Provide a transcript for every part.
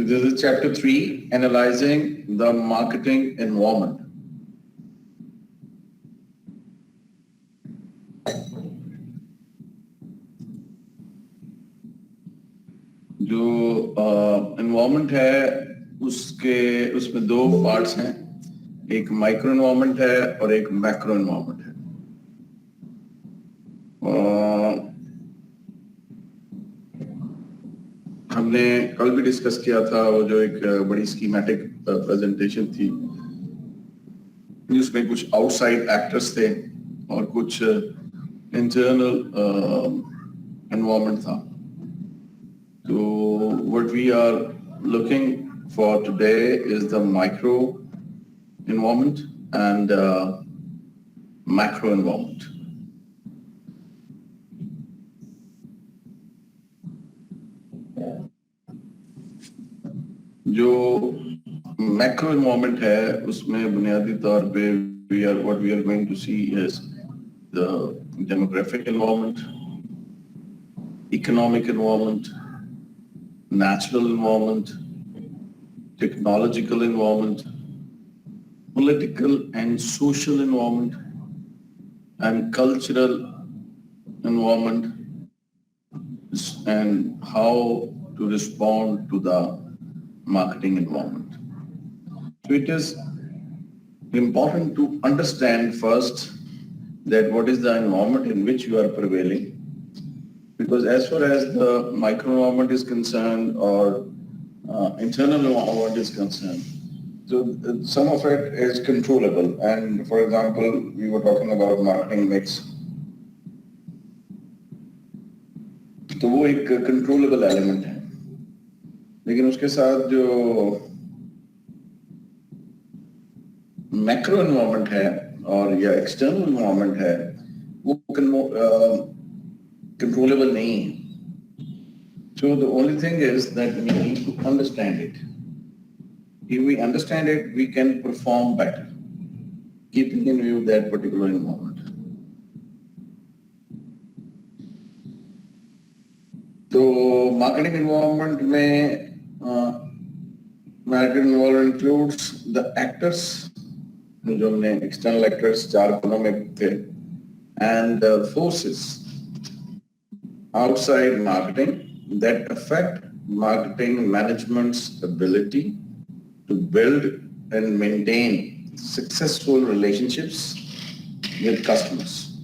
This is chapter 3, analyzing the marketing environment. जो environment है उसमें दो parts हैं, एक micro environment है और एक macro environment है. हमने कल भी डिस्कस किया था वो जो एक बड़ी स्कीमेटिक प्रेजेंटेशन थी जिसमें कुछ आउटसाइड एक्टर्स थे और कुछ इंटरनल एनवायरनमेंट था. So what we are looking for today is the micro environment and macro environment. जो मैक्रो एनवायरनमेंट है उसमें बुनियादी तौर पे what we are going to see is the demographic environment, economic environment, natural environment, technological environment, political and social environment, and cultural environment, and how to respond to the marketing environment. So it is important to understand first that what is the environment in which you are prevailing, because as far as the micro environment is concerned or internal environment is concerned, so some of it is controllable. And for example, we were talking about marketing mix. तो वो एक controllable element है. लेकिन उसके साथ जो macro environment है और या एक्सटर्नल एनवायरनमेंट है वो कंट्रोलेबल नहीं है. So the only thing is that we need to understand it. If we understand it, we can perform better, keeping in view that particular environment. तो marketing environment में marketing environment includes the actors, जो हमने external actors 4 कोनों में थे, and the forces outside marketing that affect marketing management's ability to build and maintain successful relationships with customers.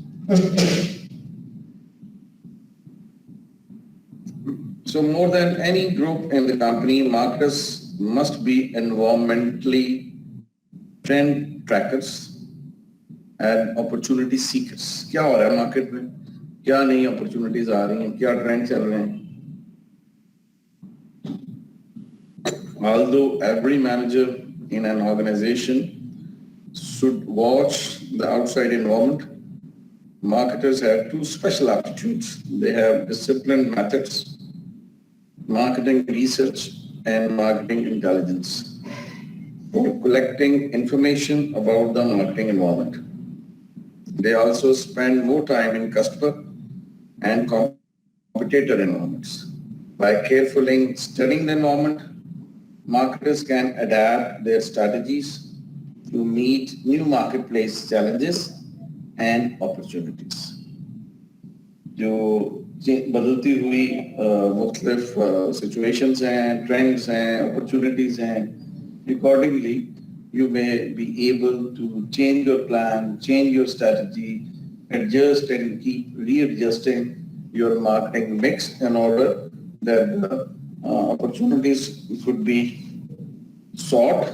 So more than any group in the company, marketers must be environmentally trend trackers and opportunity seekers. क्या हो रहा है market में, क्या नई opportunities आ रही हैं, क्या ट्रेंड चल रहे हैं. Although every manager in an organization should watch the outside environment, marketers have 2 special aptitudes. They have disciplined methods, marketing research and marketing intelligence, for collecting information about the marketing environment. They also spend more time in customer and competitor environments. By carefully studying the environment, marketers can adapt their strategies to meet new marketplace challenges and opportunities. जो बदलती हुई मुख्तलिफ situations हैं, trends हैं, opportunities हैं, accordingly you may be able to change your plan, change your strategy, adjust and keep readjusting your marketing mix in order that the opportunities could be sought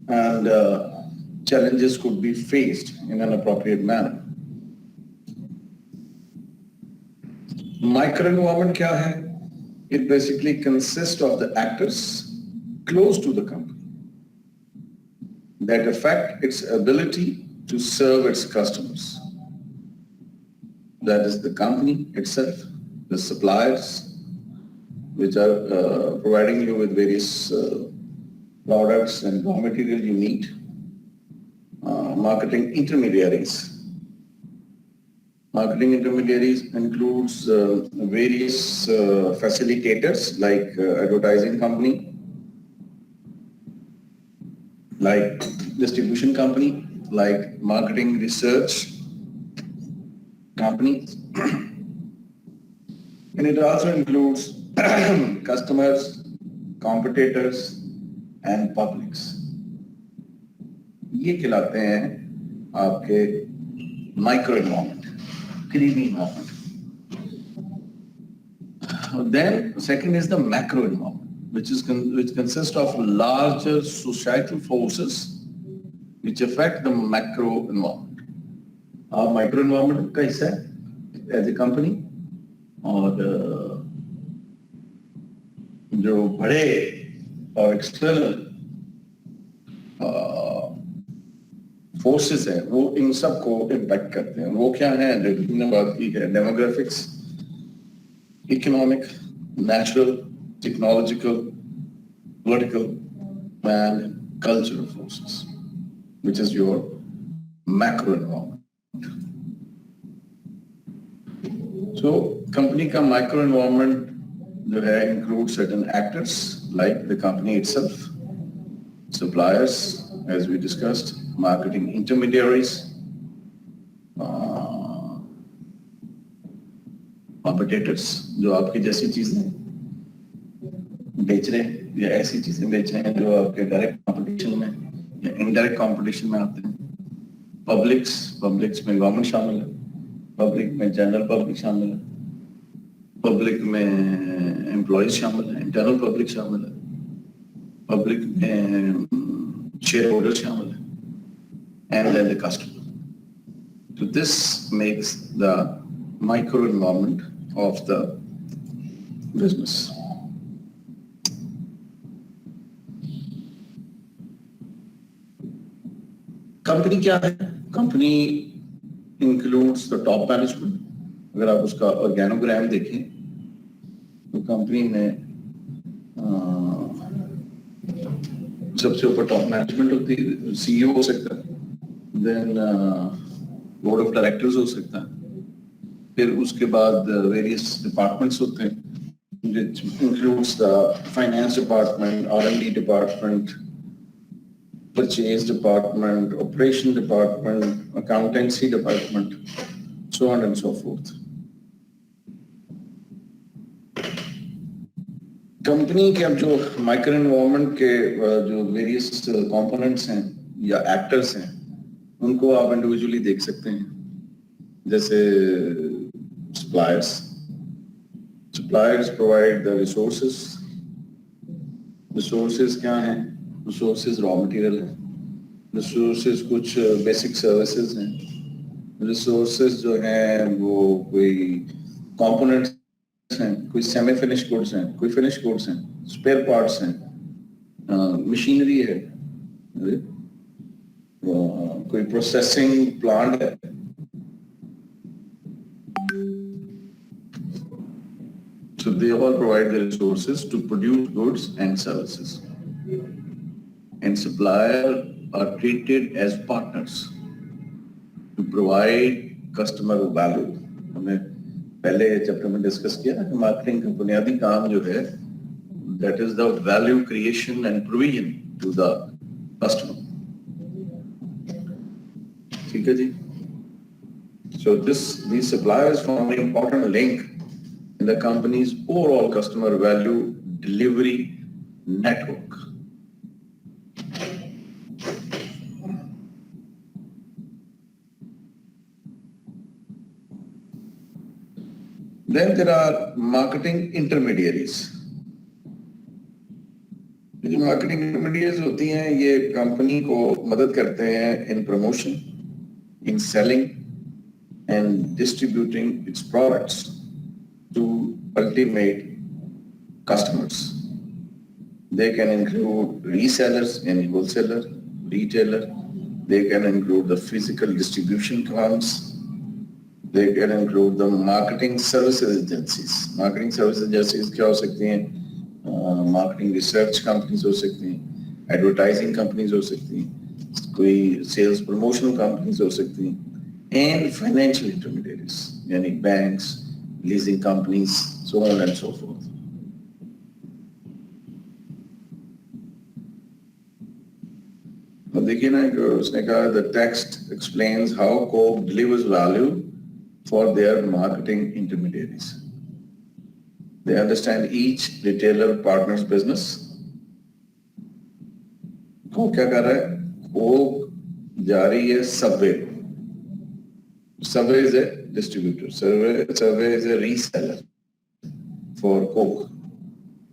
and challenges could be faced in an appropriate manner. Micro environment क्या है? It basically consists of the actors close to the company that affect its ability to serve its customers. That is the company itself, the suppliers, which are providing you with various products and raw material you need, marketing intermediaries. Marketing intermediaries includes various facilitators like advertising company, like distribution company, like marketing research companies. And it also includes customers, competitors, and publics. ये खिलाते हैं आपके micro environment, करीबी environment. Then second is the macro environment, which consists of larger societal forces which affect the macro environment. आप micro environment का हिस्सा है as a company, और जो बड़े और एक्सटर्नल फोर्सेस हैं वो इन सब को इम्पैक्ट करते हैं. वो क्या है जो हमने बात की है, demographics, economic, natural, technological, political, and cultural forces, which is your macro environment. So, company का micro environment जो है includes certain actors like the company itself, suppliers, as we discussed, marketing intermediaries, competitors जो आपकी जैसी चीजें बेच रहे हैं या ऐसी चीजें बेच रहे हैं जो आपके डायरेक्ट कंपटीशन में या इनडायरेक्ट कंपटीशन में आते हैं. पब्लिक्स में गवर्नमेंट शामिल है, पब्लिक में जनरल पब्लिक शामिल है, पब्लिक में एम्प्लॉयज शामिल है, इंटरनल पब्लिक शामिल है, पब्लिक में शेयर होल्डर शामिल है, and then the customer. So this makes the micro environment of the business. Company क्या है? Company includes the top management. अगर आप उसका ऑर्गेनोग्राम देखें तो कंपनी में सबसे ऊपर टॉप मैनेजमेंट होती है, सीईओ हो सकता है, देन बोर्ड ऑफ डायरेक्टर्स हो सकता है, फिर उसके बाद वेरियस डिपार्टमेंट्स होते हैं, which includes the finance department, R&D department, purchase department, operation department, accountancy department, so on and so forth. Company के अब जो माइक्रो एनवायरनमेंट के जो वेरियस कंपोनेंट्स हैं या एक्टर्स हैं उनको आप इंडिविजुअली देख सकते हैं. जैसे suppliers provide the resources. Resources क्या हैं? Resources raw material है, resources कुछ basic services हैं, resources जो हैं वो कोई components हैं, कोई semi finished goods हैं, कोई finished goods हैं, spare parts हैं, machinery है, कोई processing plant है. So they all provide the resources to produce goods and services. And suppliers are treated as partners to provide customer value. हमने पहले chapter में डिस्कस किया कि मार्केटिंग का बुनियादी काम जो है that is the value creation and provision to the customer. ठीक है जी. So these suppliers form an important link in the company's overall customer value delivery network. Then there are marketing intermediaries. जो marketing intermediaries होती हैं ये company को मदद करते हैं in promotion, in selling and distributing its products to ultimate customers. They can include resellers and wholesaler, retailer. They can include the physical distribution firms. They can include the marketing services agencies. Marketing services agencies क्या हो सकती हैं? Marketing research companies हो सकती हैं, advertising companies हो सकती हैं, कोई sales promotional companies हो सकती हैं, and financial intermediaries, यानी banks, leasing companies, so on and so forth. अब देखिए ना कि उसने कहा the text explains how Coke delivers value for their marketing intermediaries. They understand each retailer partner's business. Coke क्या कर रहा है? Coke जा रही है Subway. Subway is a distributor. Subway is a reseller for Coke.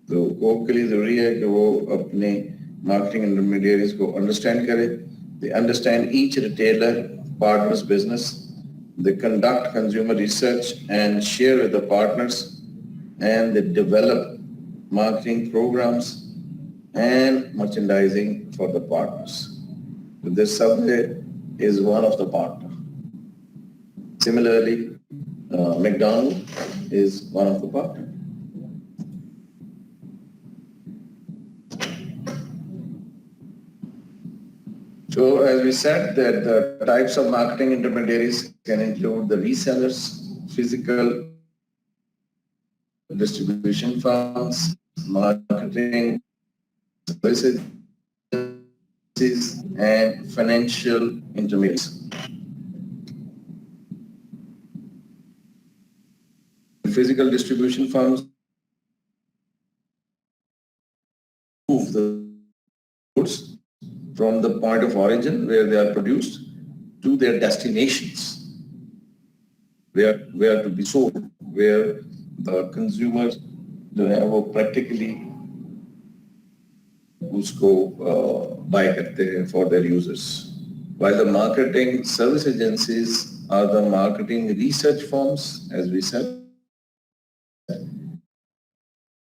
तो कोक के लिए जरूरी है कि वो अपने मार्केटिंग इंटरमीडिएरीज को अंडरस्टैंड करे. They understand each retailer partner's business. They conduct consumer research and share with the partners, and they develop marketing programs and merchandising for the partners. So this Subway is one of the partners. Similarly, McDonald's is one of the partners. So as we said that the types of marketing intermediaries can include the resellers, physical distribution firms, marketing services, and financial intermediaries. Physical distribution firms move the goods from the point of origin where they are produced to their destinations, where to be sold, where the consumers जो है वो practically उसको buy करते हैं for their users. While the marketing service agencies are the marketing research firms, as we said,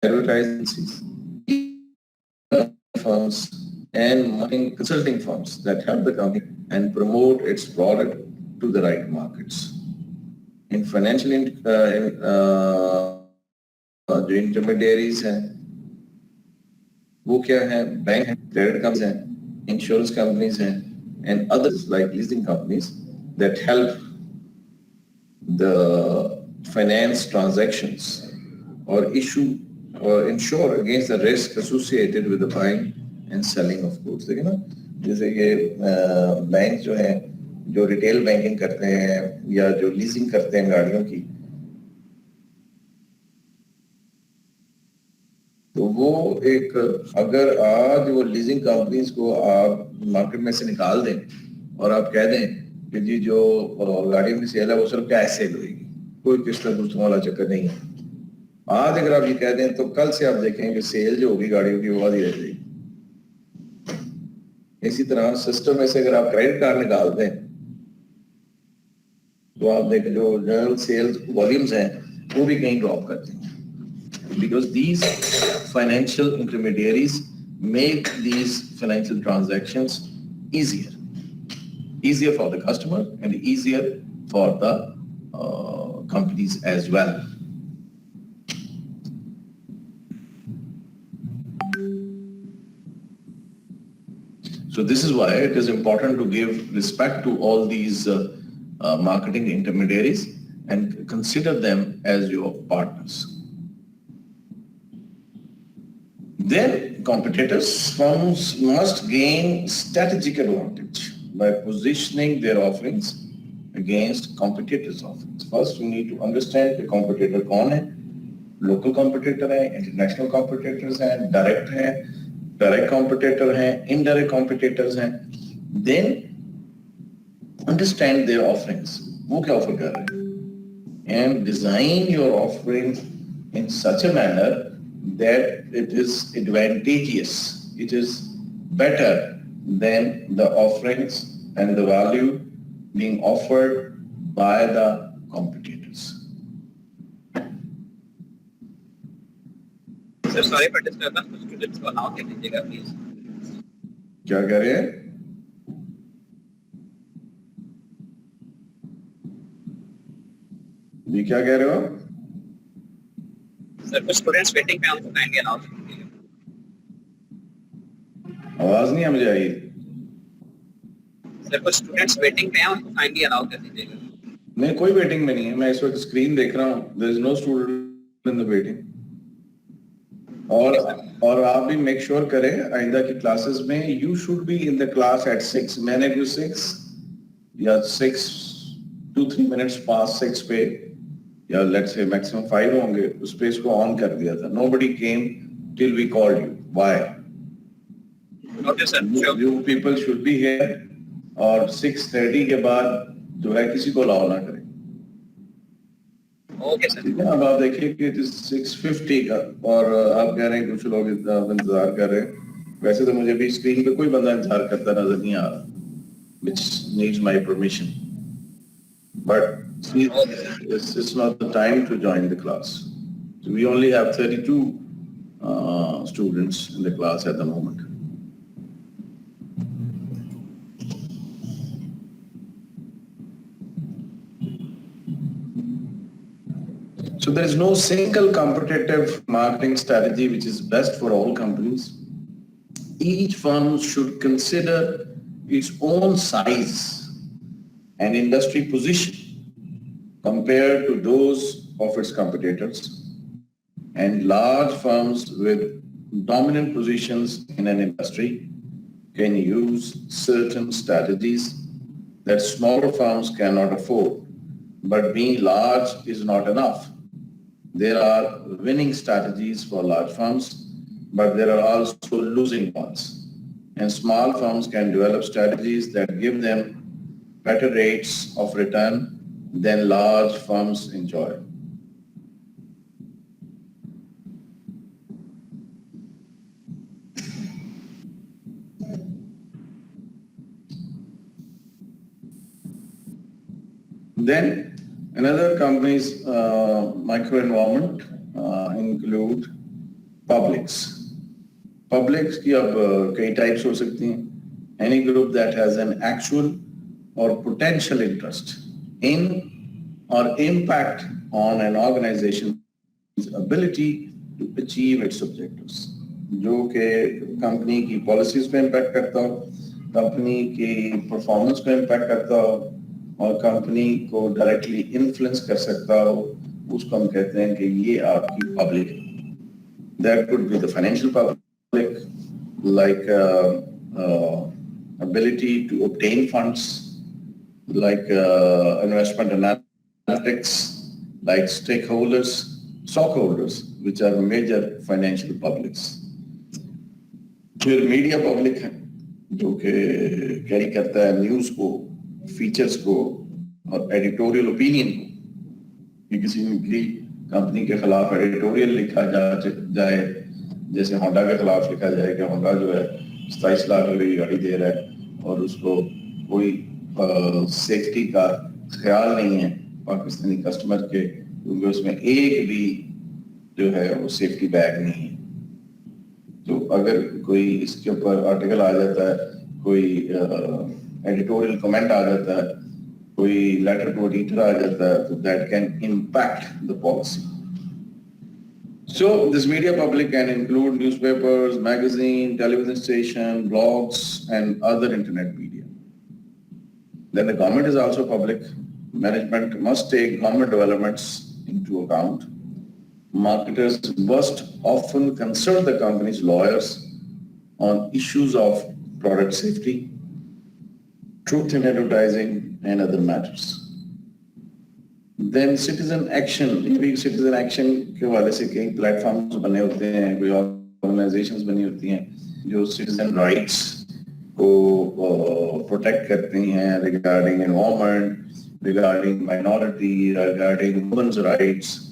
advertising firms and marketing consulting firms that help the company and promote its product to the right markets. In financial जो intermediaries हैं, वो क्या है? Bank है, credit companies हैं, insurance companies हैं, and others like leasing companies that help the finance transactions or issue or insure against the risk associated with the buying and selling of goods. देखिए ना, जैसे ये बैंक जो है, जो रिटेल बैंकिंग करते हैं या जो लीजिंग करते हैं गाड़ियों की, तो वो एक अगर आज वो लीजिंग कंपनीज को आप मार्केट में से निकाल दें और आप कह दें कि जी जो गाड़ियों की सेल है वो सिर्फ कैश सेल होगी, कोई किस्त दूसरों वाला चक्कर नहीं है. आज अगर आप ये कह दें तो कल से आप देखें कि सेल जो होगी गाड़ियों की वो आधी रह जाएगी. इसी तरह सिस्टम में से अगर आप क्रेडिट कार्ड निकाल दें तो आप देखें जो जनरल सेल्स वॉल्यूम्स हैं वो भी कहीं ड्रॉप करते हैं. Because these financial intermediaries make these financial transactions easier for the customer and easier for the companies as well. So this is why it is important to give respect to all these marketing intermediaries and consider them as your partners. Then competitors firms must gain strategic advantage by positioning their offerings against competitors' offerings. First, you need to understand the competitor कौन है, local competitor है, international competitors हैं, direct competitor हैं, indirect competitors हैं. Then understand their offerings. वो क्या offer कर रहे हैं, and design your offering in such a manner that it is advantageous, it is better than the offerings and the value being offered by the competitors. Sir, sorry for disturbance, कुछ students को allow कर दीजिएगा please. क्या कह रहे हैं? ये क्या कह रहे हो? सर कुछ स्टूडेंट्स वेटिंग पे, उनको काइंडली अलाउ कीजिए. आवाज नहीं मुझे आई. सर कुछ स्टूडेंट्स वेटिंग पे हैं, उनको काइंडली अलाउ कर दीजिएगा. नहीं, कोई वेटिंग में नहीं है. मैं इस वक्त स्क्रीन देख रहा हूँ. There is no student in the waiting. और आप भी मेक श्योर करें आइंदा की क्लासेस में you should be in the class at 6 मैंने जो 6 या 2-3 minutes past 6 पे या लेट्स से मैक्सिमम 5 होंगे उस पे इसको ऑन कर दिया था nobody came till we called you why Okay, sir. Sure. You people should be here और 6:30 के बाद जो है किसी को अलाउ ना करें Okay, sir. ठीक है अब आप देखिए कि 6:50 का और आप कह रहे हैं कुछ लोग इंतजार कर रहे हैं वैसे तो मुझे भी स्क्रीन पे कोई बंदा इंतजार करता नजर नहीं आ रहा which needs my permission but see, it's not the time to join the class so we only have 32 students in the class at the moment. So there is no single competitive marketing strategy which is best for all companies. Each firm should consider its own size and industry position compared to those of its competitors. And large firms with dominant positions in an industry can use certain strategies that smaller firms cannot afford. But being large is not enough. There are winning strategies for large firms, but there are also losing ones. And small firms can develop strategies that give them better rates of return than large firms enjoy. Then another company's microenvironment include publics. Publics की अब कई types हो सकती हैं. Any group that has an actual or potential interest in or impact on an organization's ability to achieve its objectives. जो कि company की policies पे इम्पैक्ट करता हो, कंपनी की परफॉर्मेंस पे इम्पैक्ट करता हो और कंपनी को डायरेक्टली इन्फ्लुएंस कर सकता हो, उसको हम कहते हैं कि ये आपकी पब्लिक है. That could be the financial public, like ability to obtain funds, like investment analytics, like stakeholders, stockholders, which are major financial publics. फिर मीडिया पब्लिक है जो कि कैरी करता है न्यूज को, फीचर्स को और एडिटोरियल ओपिनियन को कि किसी की कंपनी के खिलाफ एडिटोरियल लिखा जाए जैसे होंडा के खिलाफ लिखा जाए कि होंडा जो है 27 लाख रुपए की गाड़ी दे रहा है और उसको कोई सेफ्टी का ख्याल नहीं है पाकिस्तानी कस्टमर के, क्योंकि उसमें एक भी जो है वो सेफ्टी बैग नहीं है. तो अगर कोई इसके ऊपर आर्टिकल आ जाता है, कोई एडिटोरियल कमेंट आ जाता है, कोई लेटर टू एडिटर आ जाता है, तो that can impact the policy. So this media public can include newspapers, magazine, television station, blogs, and other internet media. Then the government is also public. Management must take government developments into account. Marketers must often consult the company's lawyers on issues of product safety, truth in advertising, and other matters. Then citizen action, ये citizen action के वाले से कई platforms बने होते हैं, कोई organizations बनी होती हैं जो citizen rights को protect करती हैं regarding environment, regarding minority, regarding women's rights,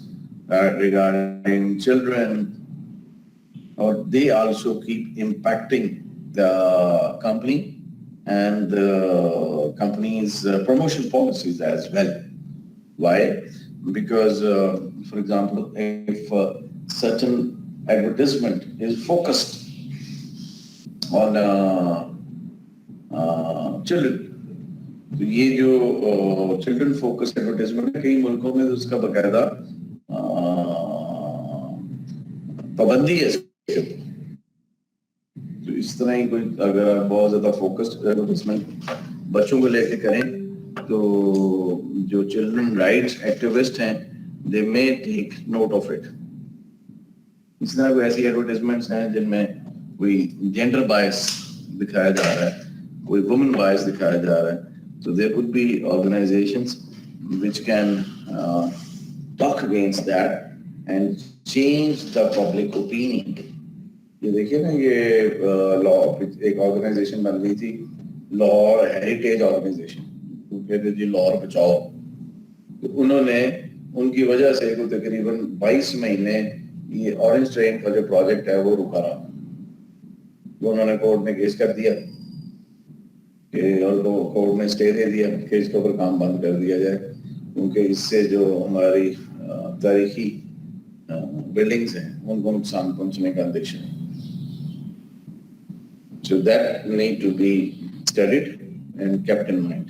regarding children, or they also keep impacting the company and the company's promotion policies as well. Why? Because, for example, if certain advertisement is focused on children, तो ये जो children focus advertisement है कई मुल्कों में उसका बकायदा पाबंदी है. तो इस तरह ही कोई अगर आप बहुत ज्यादा फोकस्ड एडवर्टाइजमेंट बच्चों को लेके करें तो जो चिल्ड्रन राइट्स एक्टिविस्ट हैं they may take note of it. इस तरह कोई ऐसी एडवर्टाइजमेंट्स हैं जिनमें कोई जेंडर बायस दिखाया जा रहा है, कोई वुमेन बायस दिखाया जा रहा है, so there could be organizations which can talk against that and change the public opinion. ये देखिए ना, ये लॉ एक ऑर्गेनाइजेशन बन गई थी, लॉ हेरिटेज ऑर्गेनाइजेशन, वो कहते थे लॉ बचाओ, तो उन्होंने उनकी वजह से को तकरीबन 22 महीने ये ऑरेंज ट्रेन का जो प्रोजेक्ट है वो रुका रहा, वो उन्होंने कोर्ट में केस कर दिया कि और तो कोर्ट ने स्टे दे दिया, केस के ऊपर काम बंद कर दिया जाए, क्योंकि इससे जो हमारी तारीखी बिल्डिंग्स हैं उनको नुकसान पहुंचने का अंदेशा है. So that need to be studied and kept in mind.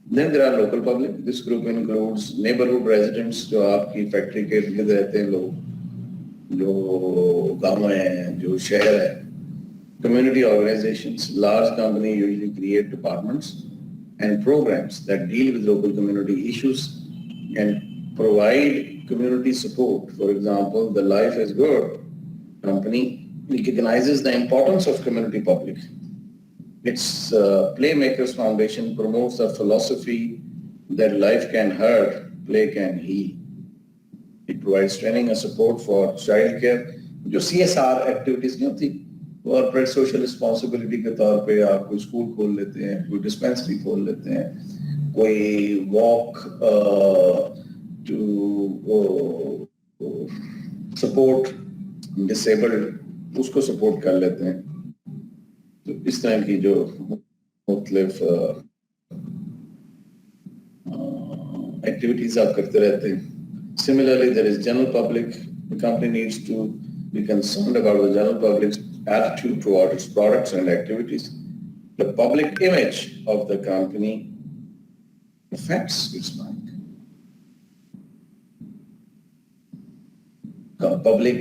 Then there are local public. This group includes neighborhood residents जो आपकी फैक्ट्री के इर्द रहते हैं लोग, जो गाँव हैं, जो शहर है, community organizations. Large company usually create departments and programs that deal with local community issues and provide community support. For example, the Life is Good company recognizes the importance of community public. Its Playmakers Foundation promotes the philosophy that life can hurt, play can heal. It provides training and support for child care. जो CSR activities नहीं होती, corporate social responsibility के तौर पे आप कोई school खोल लेते हैं, कोई डिस्पेंसरी खोल लेते हैं, कोई वॉक टू सपोर्ट डिसेबल्ड उसको सपोर्ट कर लेते हैं. तो इस तरह की जो मुख्तलिफ एक्टिविटीज आप करते रहते हैं. Similarly, there is general public. The company needs to be concerned about the general public's attitude toward its products and activities. The public image of the company affects its mind. Public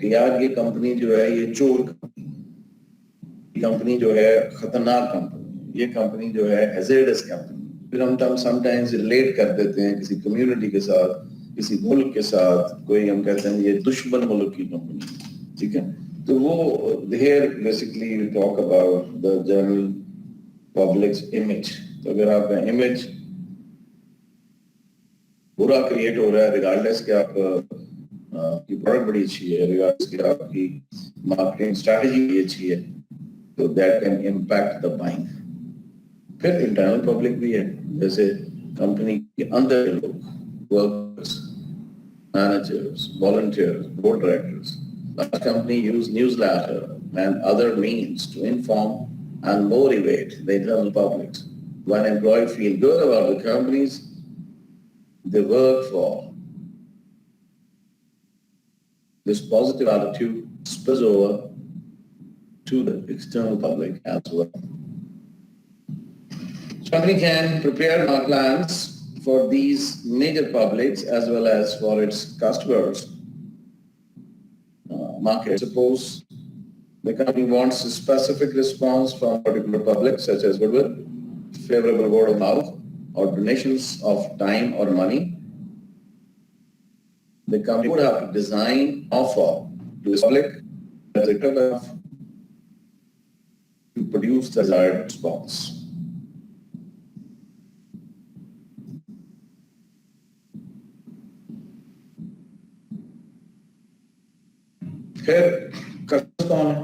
यार ये company जो है ये चोर company जो है खतरनाक company, ये कंपनी जो है हैजर्डस कंपनी. फिर हम समटाइम्स रिलेट कर देते हैं किसी कम्युनिटी के साथ, किसी मुल्क के साथ, कोई हम कहते हैं ये दुश्मन मुल्क की कंपनी, ठीक है. तो वो here basically you talk about the general public's image. तो अगर आपका इमेज बुरा क्रिएट हो रहा है, रिगार्डलेस कि आप की प्रोडक्ट बड़ी अच्छी है, रिगार्डलेस कि आपकी मार्केटिंग स्ट्रैटेजी भी अच्छी है, तो that can impact the buying. फिर इंटरनल पब्लिक भी है, जैसे कंपनी के अंदर लोग, workers, managers, volunteers, board directors. The company use newsletter and other means to inform and motivate the internal public. When employees feel good about the companies they work for, this positive attitude spills over to the external public as well. Company can prepare plans for these major publics as well as for its customers market. Suppose the company wants a specific response from a particular public, such as goodwill, favorable word of mouth, or donations of time or money. The company would have to design offer to the public as a cutoff to produce the desired response. फिर customer कौन है?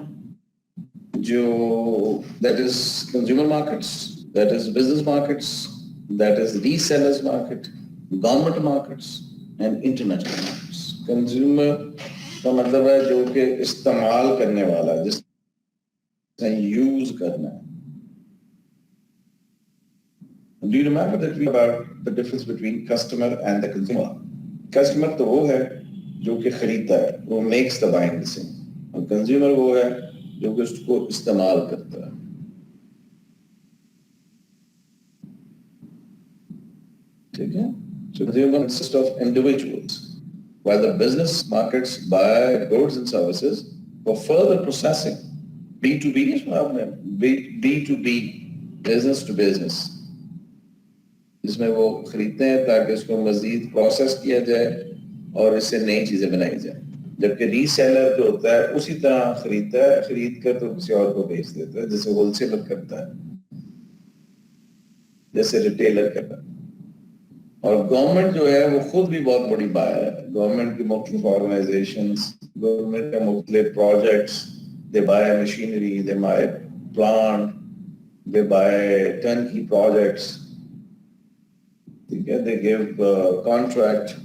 जो that is consumer markets, that is business markets, that is resellers market, government markets and international markets. Consumer का मतलब है जो कि इस्तेमाल करने वाला, जिसने यूज करना है. Do you remember that we about the difference between customer and the consumer? Customer तो वो है जो कि खरीदता है, वो makes the buying decision, और consumer वो है जो कि उसको इस्तेमाल करता है. ठीक है? So consumer consists of individuals, while the business markets buy goods and services for further processing. B2B B2B, business to business, जिसमें वो खरीदते हैं ताकि उसको मजीद प्रोसेस किया जाए और इससे नई चीजें बनाई जाए. जबकि रीसेलर जो होता है उसी तरह खरीदता है, खरीद कर तो किसी और को बेच देता है, जैसे होलसेलर करता है, जैसे रिटेलर करता है। और गवर्नमेंट जो है वो खुद भी बहुत बड़ी बायर है। गवर्नमेंट की मुख्तलिफ ऑर्गेनाइजेशंस, गवर्नमेंट के मुख्तलिफ projects, they buy machinery, they buy plant, they buy turnkey projects, ठीक है, they give contract.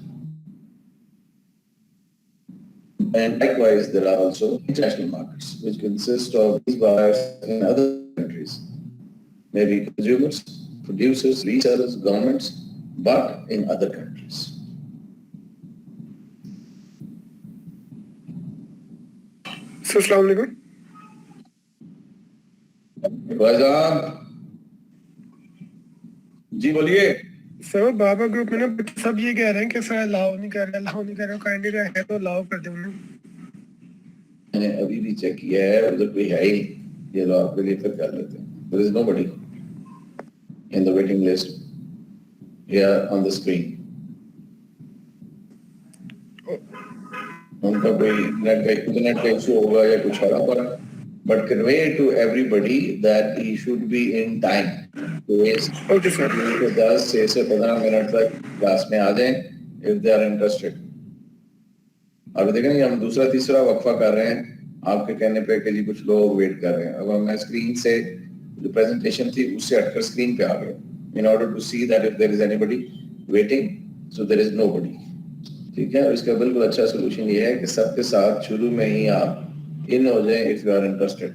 And likewise, there are also international markets, which consist of these buyers in other countries, maybe consumers, producers, resellers, governments, but in other countries. Sir अस्सलाम वालेकुम। जी बोलिए। Sir बाबा group में ना बच्चे सब ये कह रहे हैं कि सर अलाउ नहीं कर रहे, काइंडली है तो अलाउ कर दे उन्हें। मैंने अभी भी चेक किया है, उधर कोई है ही, ये लोग आपके लिए फिर कर लेते हैं। There is nobody in the waiting list here on the screen. उनका कोई इंटरनेट का इशू होगा या कुछ होगा, but convey to everybody that he should be in time. Okay sir. 10 से 15 मिनट तक क्लास में आ जाएं if they are interested. अभी देखेंगे हम दूसरा तीसरा वक्फा कर रहे हैं आपके कहने पे कि जी कुछ लोग वेट कर रहे हैं। अब मैं स्क्रीन से जो प्रेजेंटेशन थी उससे हटकर स्क्रीन पे आ गए in order to see that if there is anybody waiting, so there is nobody. ठीक है, और इसका बिल्कुल अच्छा सोल्यूशन ये है कि सबके साथ शुरू में ही आप इन हो जाएं if you are interested.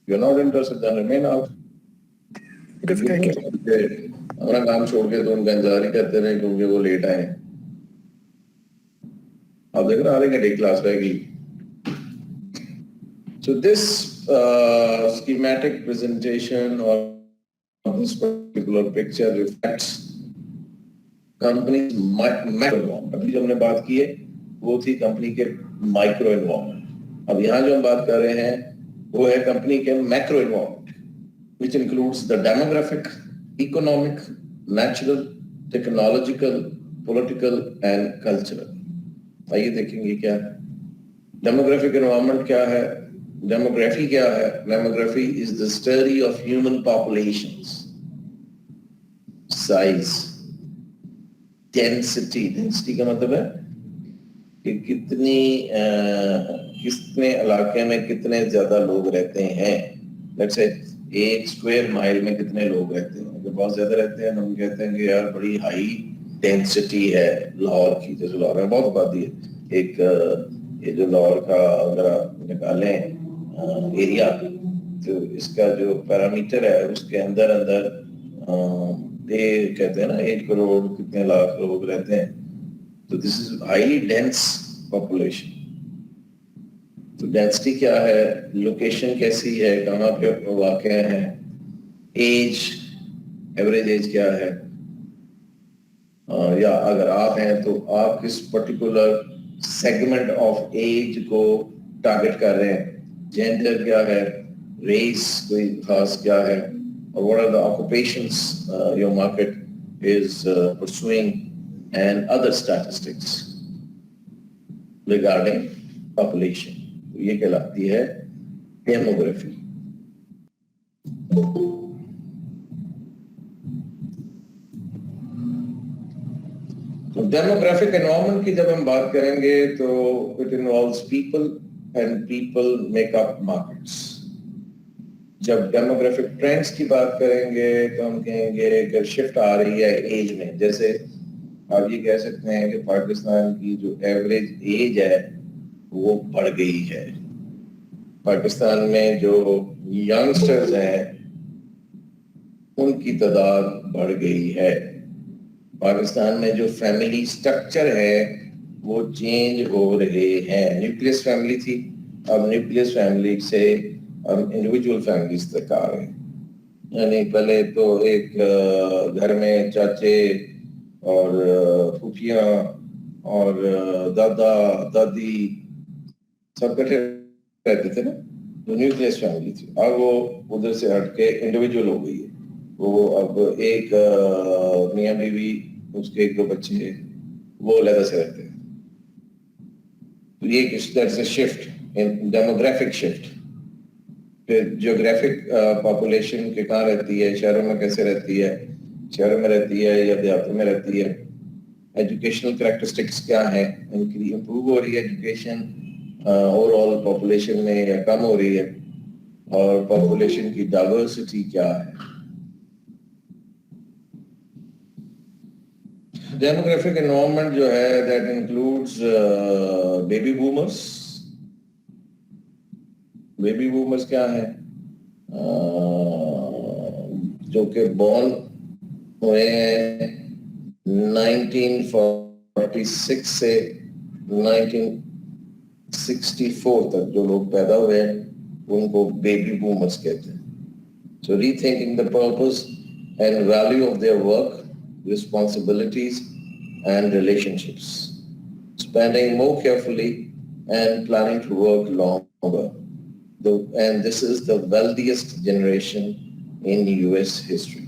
If you are not interested, then remain out. अपना काम छोड़ के तो उनका इंतजार ही करते रहे क्योंकि वो लेट आए। आप देख रहे हैं आगे क्लास रहेगी। So this schematic presentation or this particular picture reflects company's macro environment. अभी जो हमने बात की है वो थी कंपनी के माइक्रो एनवायरनमेंट। अब यहाँ जो हम बात कर रहे हैं वो है कंपनी के macro environment, which includes the demographic, economic, natural, technological, political and cultural. आइए देखेंगे क्या है डेमोग्राफिक एनवायरनमेंट, क्या है डेमोग्राफी, क्या है demography is the study of human populations, size, density. Density का मतलब है कि कितने इलाके में कितने ज्यादा लोग रहते हैं। लेट्स से 1 स्क्वायर माइल में कितने लोग रहते हैं। अगर बहुत ज्यादा रहते हैं तो हम कहते हैं कि यार बड़ी हाई डेंसिटी है लाहौर की। जैसे लाहौर में बहुत आबादी है, एक ये जो लाहौर का अगर आप निकालें एरिया, तो इसका जो पैरामीटर है उसके अंदर ये कहते हैं ना 1 करोड़ कितने लाख लोग रहते हैं। तो this is highly dense population. तो डेंसिटी क्या है, लोकेशन कैसी है, कहाँ पे वाक़या है, एज, एवरेज एज क्या है, या अगर आप हैं तो आप किस पर्टिकुलर सेगमेंट ऑफ एज को टारगेट कर रहे हैं, जेंडर क्या है, रेस कोई खास क्या है, और what are the occupations your market is pursuing and other statistics regarding population. ये कहलाती है डेमोग्राफी। डेमोग्राफिक एनवायरनमेंट की जब हम बात करेंगे तो it involves people and people make up markets. जब डेमोग्राफिक ट्रेंड्स की बात करेंगे तो हम कहेंगे कि शिफ्ट आ रही है एज में। जैसे आप ये कह सकते हैं कि पाकिस्तान की जो एवरेज एज है वो बढ़ गई है। पाकिस्तान में जो यंगस्टर्स हैं उनकी तादाद बढ़ गई है। पाकिस्तान में जो फैमिली स्ट्रक्चर है वो चेंज हो रहे हैं। न्यूक्लियस फैमिली थी, अब न्यूक्लियस फैमिली से अब इंडिविजुअल फैमिलीज तक आ रहे हैं। यानी पहले तो एक घर में चाचे और फूफियाँ और दादा दादी सब इकट्ठे रहते थे ना, तो न्यूक्लियस फैमिली थी। अब वो उधर से हटके इंडिविजुअल हो गई है। वो अब एक मियाँ बीवी, उसके 1-2 बच्चे, वो अलग से रहते हैं। तो ये that's a shift in demographic shift। फिर जियोग्राफिक पॉपुलेशन के कहाँ रहती है, शहरों में कैसे रहती है, शहरों में रहती है या देहातों में रहती है, एजुकेशनल कैरेक्टरिस्टिक्स क्या है, इनकी इम्प्रूव हो रही है एजुकेशन ओवरऑल पॉपुलेशन में या कम हो रही है, और पॉपुलेशन की डाइवर्सिटी क्या है। डेमोग्राफिक एनवायरनमेंट जो है that includes baby boomers. Baby boomers क्या है? जो कि बॉर्न हुए 1946 से 1964 तक जो लोग पैदा हुए हैं उनको बेबी बूमर्स कहते हैं। So rethinking the purpose and value of their work, responsibilities and relationships, spending more carefully and planning to work longer. And this is the wealthiest generation in US history.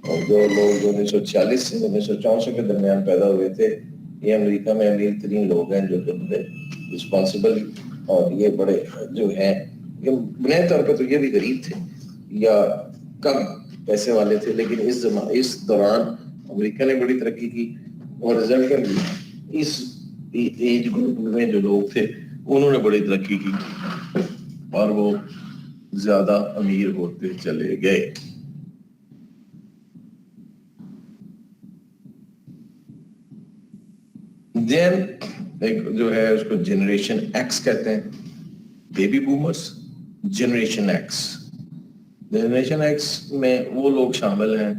और जो लोग 1940 से 1964 के दरमियान पैदा हुए थे, ये अमेरिका में अमीर तरीन लोग हैं, जो कि बड़े रिस्पॉन्सिबल और ये बड़े जो हैं, ये बुनियादी तौर पर तो ये भी गरीब थे या कम पैसे वाले थे, लेकिन इस दौरान अमेरिका ने बड़ी तरक्की की और रिजल्टेंटली इस एज ग्रुप में जो लोग थे उन्होंने बड़ी तरक्की की और वो ज्यादा अमीर होते चले गए। देन एक जो है उसको जनरेशन एक्स कहते हैं, baby boomers, generation x. Generation x में वो लोग शामिल हैं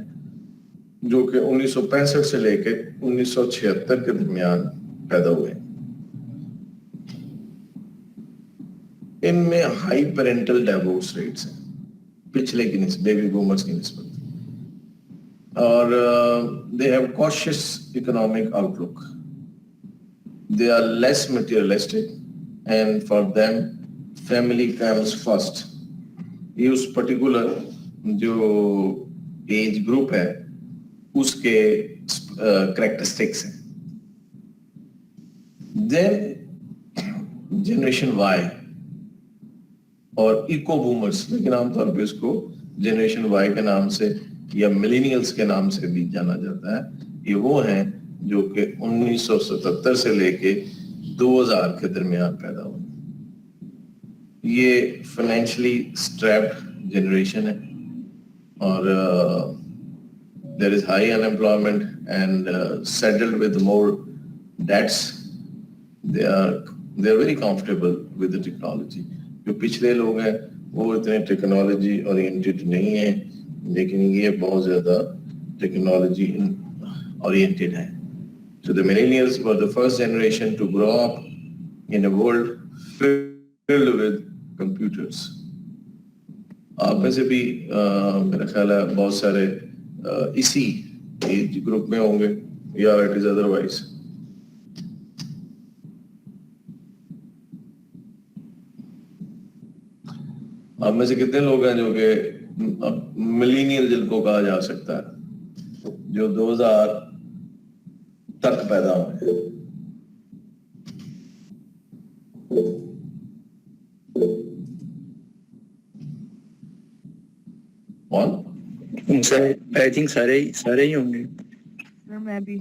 जो कि 1965 से लेकर 1976 के दरमियान पैदा हुए। इनमें हाई पेरेंटल डिवोर्स रेट्स हैं पिछले की निस्बत, बेबी बूमर्स की निस्बत, और they have cautious economic outlook, they are less materialistic and for them family comes first। ये उस पर्टिकुलर जो एज ग्रुप है उसके कैरेक्टरिस्टिक्स हैं। देन जनरेशन वाई और इको बूमर्स, लेकिन आमतौर पे इसको जनरेशन वाई के नाम से या मिलेनियल्स के नाम से भी जाना जाता है। ये वो हैं जो कि 1977 से लेके 2000 के दरमियान पैदा हुए। ये फाइनेंशियली स्ट्रैप्ड जनरेशन है और there is high unemployment and settled with more debts. They are very comfortable with the technology. जो पिछले लोग हैं वो इतने टेक्नोलॉजी ओरिएंटेड नहीं है, लेकिन ये बहुत ज्यादा टेक्नोलॉजी ओरिएंटेड है। So the millennials were the first generation to grow up in a world filled with computers। आप में से भी मेरा ख्याल है बहुत सारे इसी एज ग्रुप में होंगे या इट इज अदरवाइज। आप में से कितने लोग हैं जो कि मिलेनियल जिनको कहा जा सकता है, जो 2000 तक पैदा हुए? आई थिंक सारे ही होंगे।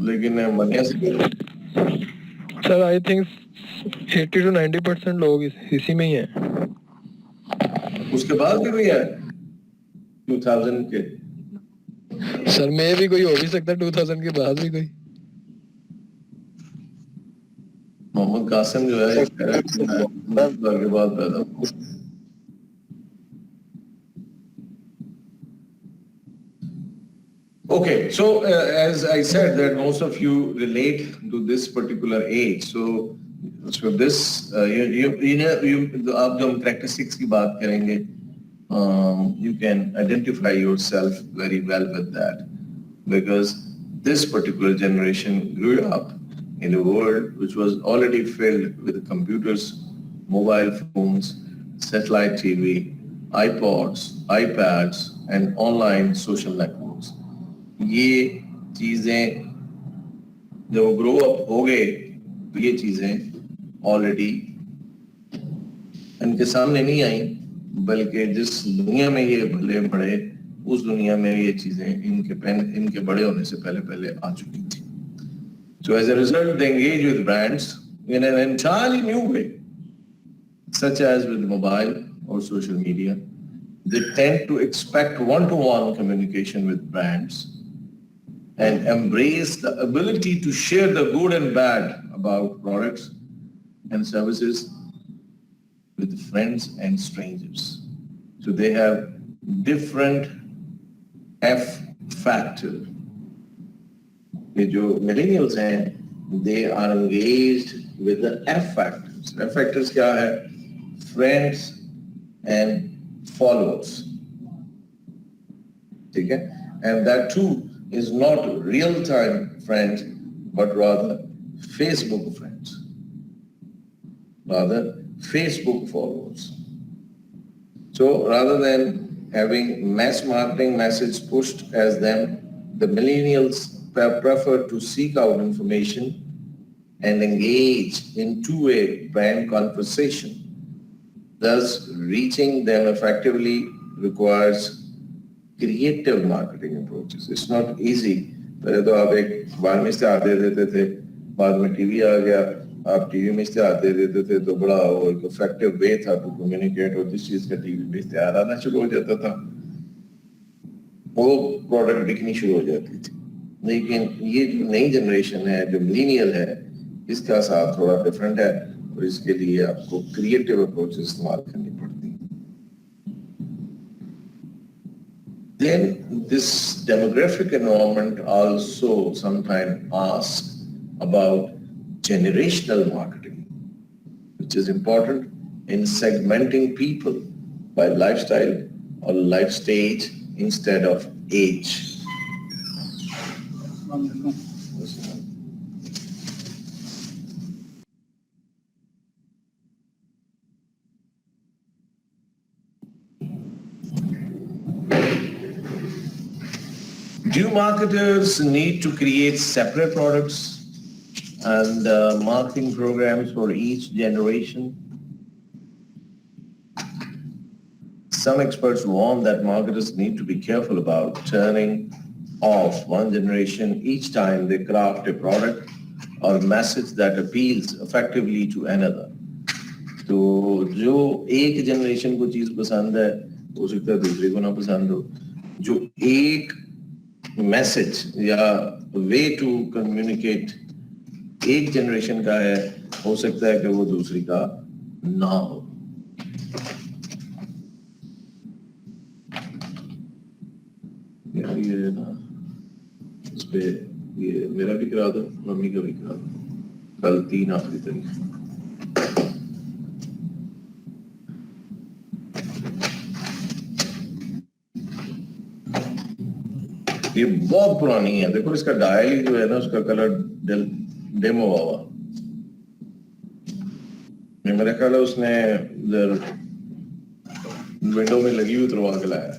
लेकिन मनिया से सर आई थिंक 80 to 90% लोग इसी में ही हैं। उसके बाद भी कोई है 2000 के? सर में भी कोई हो भी सकता है 2000 के बाद भी कोई। मोहम्मद कासिम जो है के बाद पैदा हुआ। Okay, so as I said that most of you relate to this particular age, so this you know आप जो characteristics की बात करेंगे, you can identify yourself very well with that because this particular generation grew up in a world which was already filled with computers, mobile phones, satellite TV, iPods, iPads, and online social networks। ये चीजें जब वो grow up हो गए तो ये चीजें already इनके सामने नहीं आई, बल्कि जिस दुनिया में ये भले बड़े उस दुनिया में ये चीजें इनके बड़े होने से पहले आ चुकी थी. So as a result, they engage with brands in an entirely new way, such as with mobile or social media. They tend to expect one-to-one communication with brands and embrace the ability to share the good and bad about products and services with friends and strangers. So they have different F factor. ये जो millennials हैं, they are engaged with the F factors. F factors क्या है? Friends and followers. ठीक है? And that too is not real-time friends, but rather Facebook friends. Rather Facebook followers. So rather than having mass marketing message pushed as them, the millennials prefer to seek out information and engage in two-way brand conversation. Thus, reaching them effectively requires creative marketing approaches. It's not easy. पहले तो आप एक बार में इश्तेहार दे देते थे, बाद में टीवी आ गया, आप टीवी में इश्तेहार दे देते थे तो बड़ा वो एक effective way था to communicate, और जिस चीज का टीवी में इश्तेहार आना शुरू हो जाता था, वो प्रोडक्ट बिकनी शुरू हो जाती थी. लेकिन ये जो नई जनरेशन है, जो मिलेनियल है, इसका साथ थोड़ा डिफरेंट है और इसके लिए आपको क्रिएटिव अप्रोच इस्तेमाल करनी पड़ती है. Then this demographic environment also sometimes asks about generational marketing, which is important in segmenting people by lifestyle or life stage instead of age. Do marketers need to create separate products and marketing programs for each generation? Some experts warn that marketers need to be careful about turning off one generation each time they craft a product or message that appeals effectively to another. तो जो एक generation को चीज पसंद है हो सकता है दूसरे को ना पसंद हो. जो एक मैसेज या वे टू कम्युनिकेट एक जनरेशन का है, हो सकता है कि वो दूसरी का ना हो. ये ना इस पे ये मेरा भी करा दो, मम्मी का भी करा दो. कल 3 आखिरी तारीख. ये बहुत पुरानी है. देखो इसका डायल ही जो है ना, उसका कलर डेमो हुआ. मेरा ख्याल है उसने इधर विंडो में लगी हुई उतरवा के लाया.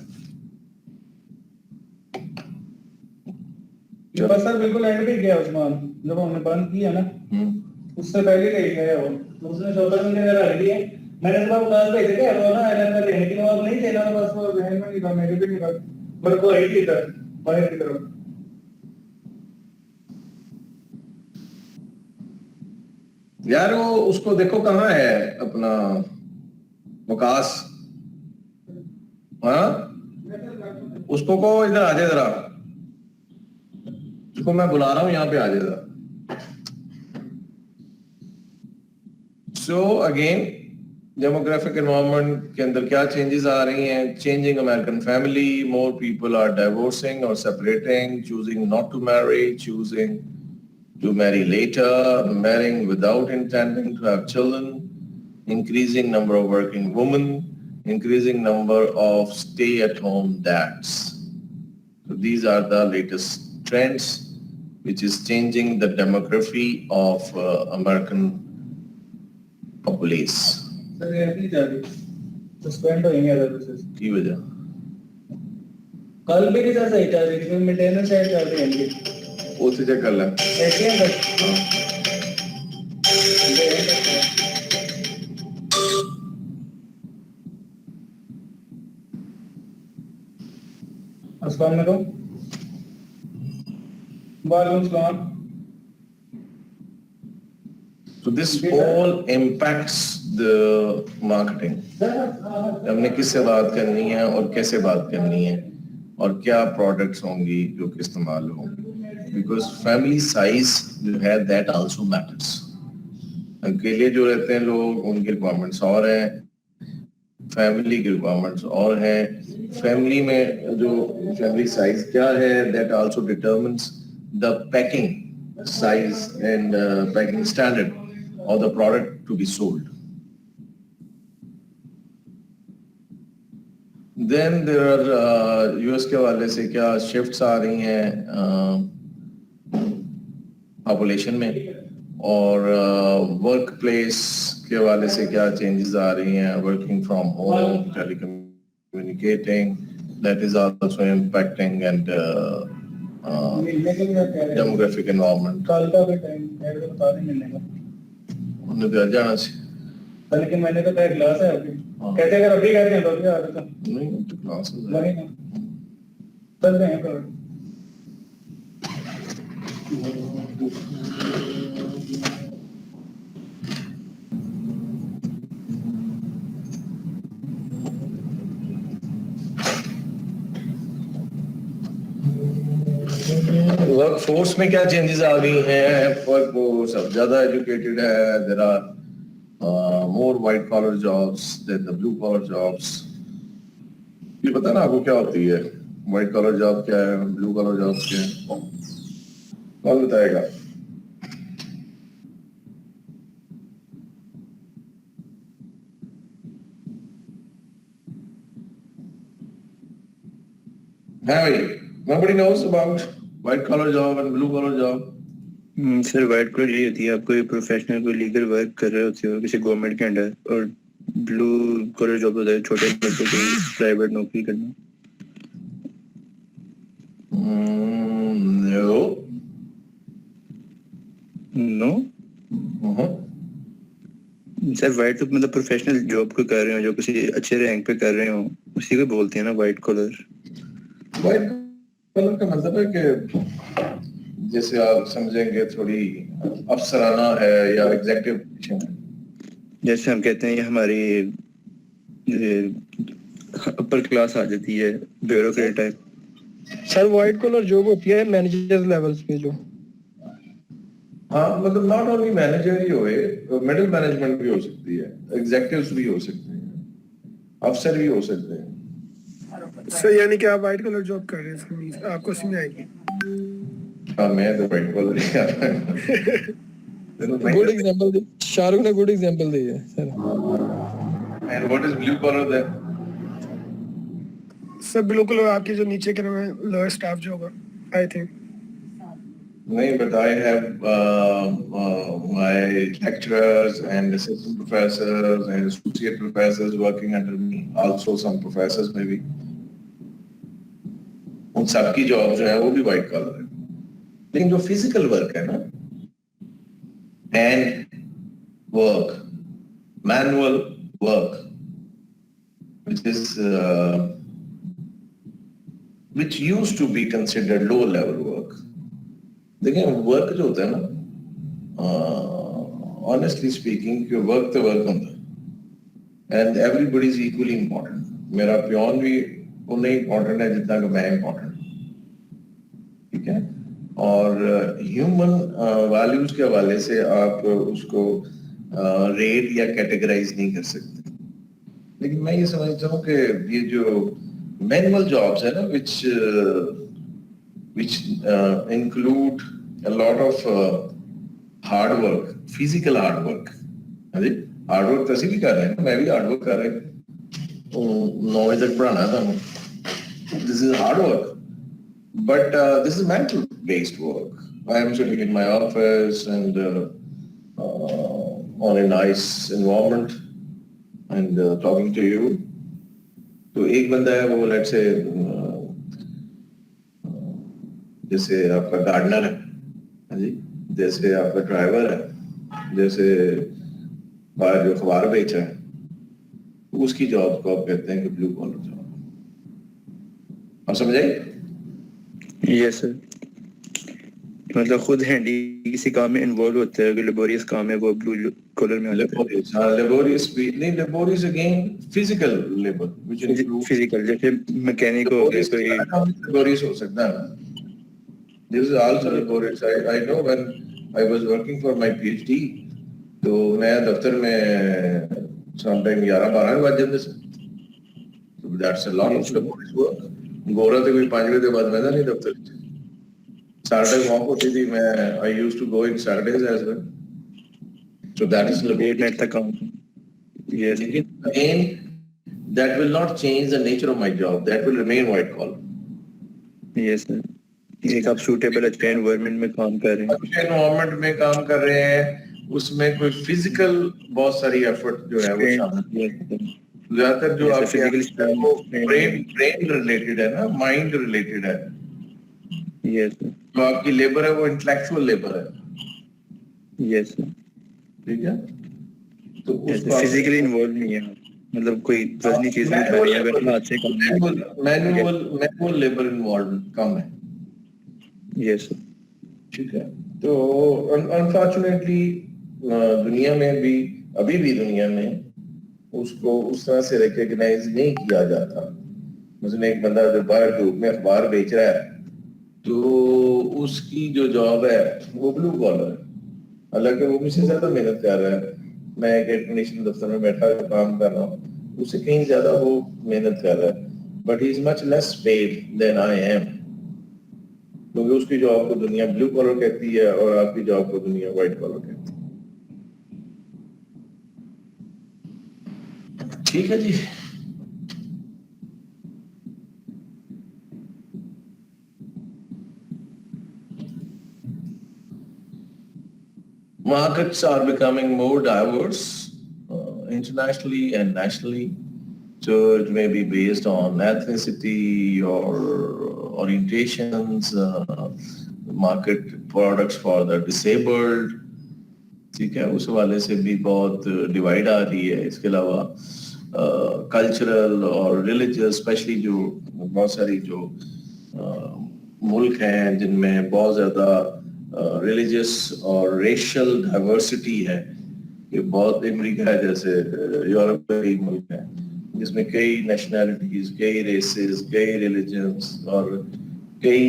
बस सर बिल्कुल एंड पे गया उस्मान, जब हमने बंद किया ना उससे पहले गई है वो. उसने 14 मिनट अगर रख दिए. मैंने तो बस भेजे थे वो ना एलएन में, लेकिन वो नहीं देना, बस वो जहन में नहीं था, मेरे भी नहीं था, पर को आई थी इधर बाहर की तरफ. यार वो उसको देखो कहाँ है अपना वकास. हाँ उसको को इधर आ जाए जरा, उसको मैं बुला रहा हूँ यहाँ पे आ जाएगा. So again, demographic environment के अंदर क्या changes आ रही हैं? Changing American family, more people are divorcing or separating, choosing not to marry, choosing to marry later, marrying without intending to have children, increasing number of working women, increasing number of stay-at-home dads. So these are the latest trends, which is changing the demography of American populace. Sir ये नहीं जा रही, suspend होएंगे other process की वजह कल भी नहीं सही चल रही थी, मेंटेनेंस साइड चल रही है. उसे चेक कर ले। देखिए अस्सलाम वालेकुम। वालेकुम सलाम। So this all impacts the marketing. हमने किससे बात करनी है और कैसे बात करनी है और क्या प्रोडक्ट्स होंगी जो कि इस्तेमाल होंगी, बिकॉज फैमिली साइज जो है दैट आल्सो मैटर्स। अकेले जो रहते हैं लोग उनकी रिक्वायरमेंट्स और हैं, फैमिली की रिक्वायरमेंट्स और हैं। फैमिली में जो फैमिली साइज क्या है that also determines the packing size and packing standard of the product to be sold. Then there are US के हवाले से क्या shifts आ रही हैं population में, और workplace के हवाले से क्या changes आ रही हैं, working from home, telecommunicating, that is also impacting and demographic environment. कल का भी टाइम है तो बता दें मिलने का। उन्हें तो जाना चाहिए। लेकिन मैंने तो तय क्लास है अभी। कहते अगर अभी कहते हैं तो अभी आ जाता। नहीं तो क्लासेस वही ना। चलते हैं कल। वर्कफोर्स में क्या चेंजेस आ गई हैं? वर्कफोर्स अब ज्यादा एजुकेटेड है, there are more white collar jobs than the blue collar jobs. ये पता ना आपको क्या होती है वाइट कॉलर जॉब क्या है, ब्लू कॉलर जॉब्स क्या है? कौन बताएगा? हाँ भाई, nobody knows about white collar job and blue collar job. Sir white collar यही होती है, आप कोई प्रोफेशनल कोई लीगल वर्क कर रहे होते हो किसी गवर्नमेंट के अंडर, और ब्लू कॉलर जॉब होता है छोटे बच्चों को प्राइवेट नौकरी करना। नो सर, वाइट तो मतलब प्रोफेशनल जॉब को कर रहे हो, जो किसी अच्छे रैंक पे कर रहे हो, उसी को बोलते हैं ना वाइट कॉलर। वाइट कॉलर का मतलब है कि जैसे आप समझेंगे थोड़ी अफसराना है या एग्जीक्यूटिव पोजीशन है। जैसे हम कहते हैं ये हमारी अपर क्लास आ जाती है, bureaucrat type. Sir white collar job होती है मैनेजर लेवल्स पे जो। हाँ मतलब नॉट ओनली मैनेजर ही होए, मिडिल मैनेजमेंट भी हो सकती है, एग्जीक्यूटिव्स भी हो सकते हैं, अफसर भी हो सकते हैं। सर यानी कि आप व्हाइट कलर जॉब कर रहे हैं, इसका मीन्स आपको समझ आएगी। हाँ मैं तो व्हाइट कॉलर ही कर रहा हूँ। गुड एग्जांपल दे, शाहरुख ने गुड एग्जांपल दी है sir. And what is blue collar then? Sir blue collar आपके जो नीचे के लोअर स्टाफ जो होगा, आई थिंक। नहीं, but I have my lecturers and assistant professors and associate professors working under me, also some professors maybe. उन सबकी job जो है वो भी व्हाइट कॉलर है, लेकिन जो फिजिकल वर्क है ना, hand work, manual work, which used to be considered low level work. देखिए वर्क जो होता है ना, ऑनेस्टली स्पीकिंग वर्क तो वर्क होता है and everybody is equally important. मेरा प्योन भी उतना ही इम्पोर्टेंट है जितना कि मैं इम्पोर्टेंट, ठीक है। और ह्यूमन वैल्यूज के हवाले से आप उसको रेट या कैटेगराइज नहीं कर सकते, लेकिन मैं ये समझता हूँ कि ये जो मैनुअल जॉब्स है ना, which include a lot of hard work, physical hard work. अरे hard work तो भी कर रहे हैं, मैं भी hard work कर रहा हूँ, 9 बजे तक पढ़ाना था। This is hard work, but this is mental based work. I am sitting in my office and on a nice environment and talking to you. तो एक बंदा है वो let's say जैसे आपका गार्डनर है, हाँ जी, जैसे आपका ड्राइवर है, जैसे बाहर जो अखबार बेच रहा है, उसकी जॉब को आप कहते हैं कि ब्लू कॉलर जॉब। आप समझ आए? यस सर, मतलब खुद हैंडी किसी काम में इन्वॉल्व होता है, अगर लेबोरियस काम है वो ब्लू कॉलर में आ जाता है। लेबोरियस भी नहीं, laborious again physical labour which includes physical, जैसे मैकेनिक हो गया कोई। लेबोरियस हो सकता है ना। This is also laborious. I know when I was working for my PhD, तो मैं दफ्तर में sometime 11-12 बज जाते थे। So that's a lot of laborious work. गोरा तो कोई 5 बजे बाद बैठा नहीं दफ्तर में। Saturday ऑफ होती थी, मैं I used to go in Saturdays as well. So that is laborious. Minute तक काम। यस, लेकिन again, that will not change the nature of my job. That will remain white collar. Yes sir, एक आप suitable अच्छे environment में काम कर रहे हैं। अच्छे एनवायरनमेंट में काम कर रहे हैं, उसमें कोई फिजिकल बहुत सारी एफर्ट जो है वो शामिल है। ज्यादातर जो आपके वो ब्रेन रिलेटेड है ना, माइंड रिलेटेड है। यस जो आपकी लेबर है वो इंटेलेक्चुअल लेबर है। यस सर, ठीक है, तो उसको फिजिकली इन्वॉल्व नहीं है, मतलब कोई वजनी चीज नहीं उठा रही है, अगर हाथ से काम। मैनुअल लेबर इन्वॉल्व कम है। यस सर, ठीक है, तो अनफॉर्चुनेटली दुनिया में भी, अभी भी दुनिया में उसको उस तरह से रिकॉग्नाइज नहीं किया जाता। मतलब एक बंदा जो बाहर ग्रुप में अखबार बेच रहा है, तो उसकी जो जॉब है वो ब्लू कॉलर है, हालांकि वो मुझसे ज्यादा मेहनत कर रहा है। मैं एक एयर कंडीशन दफ्तर में बैठा काम कर रहा हूँ, उससे कहीं ज्यादा वो मेहनत कर रहा है, but he is much less paid than I am, क्योंकि उसकी जॉब को दुनिया ब्लू कॉलर कहती है और आपकी जॉब को दुनिया व्हाइट कॉलर कहती है। ठीक है जी। Markets are becoming more diverse internationally and nationally. So it may be based on ethnicity or orientations, market products for the disabled. ठीक है, उस वाले से भी बहुत डिवाइड आ रही है। इसके अलावा कल्चरल और रिलीजियस, स्पेशली जो बहुत सारी जो मुल्क हैं जिनमें बहुत ज़्यादा रिलीजियस और रेशियल डाइवर्सिटी है, ये बहुत अमेरिका है जैसे यूरोप के कई मुल्क हैं जिसमें कई नेशनैलिटीज, कई रेसेस, कई रिलीजन्स और कई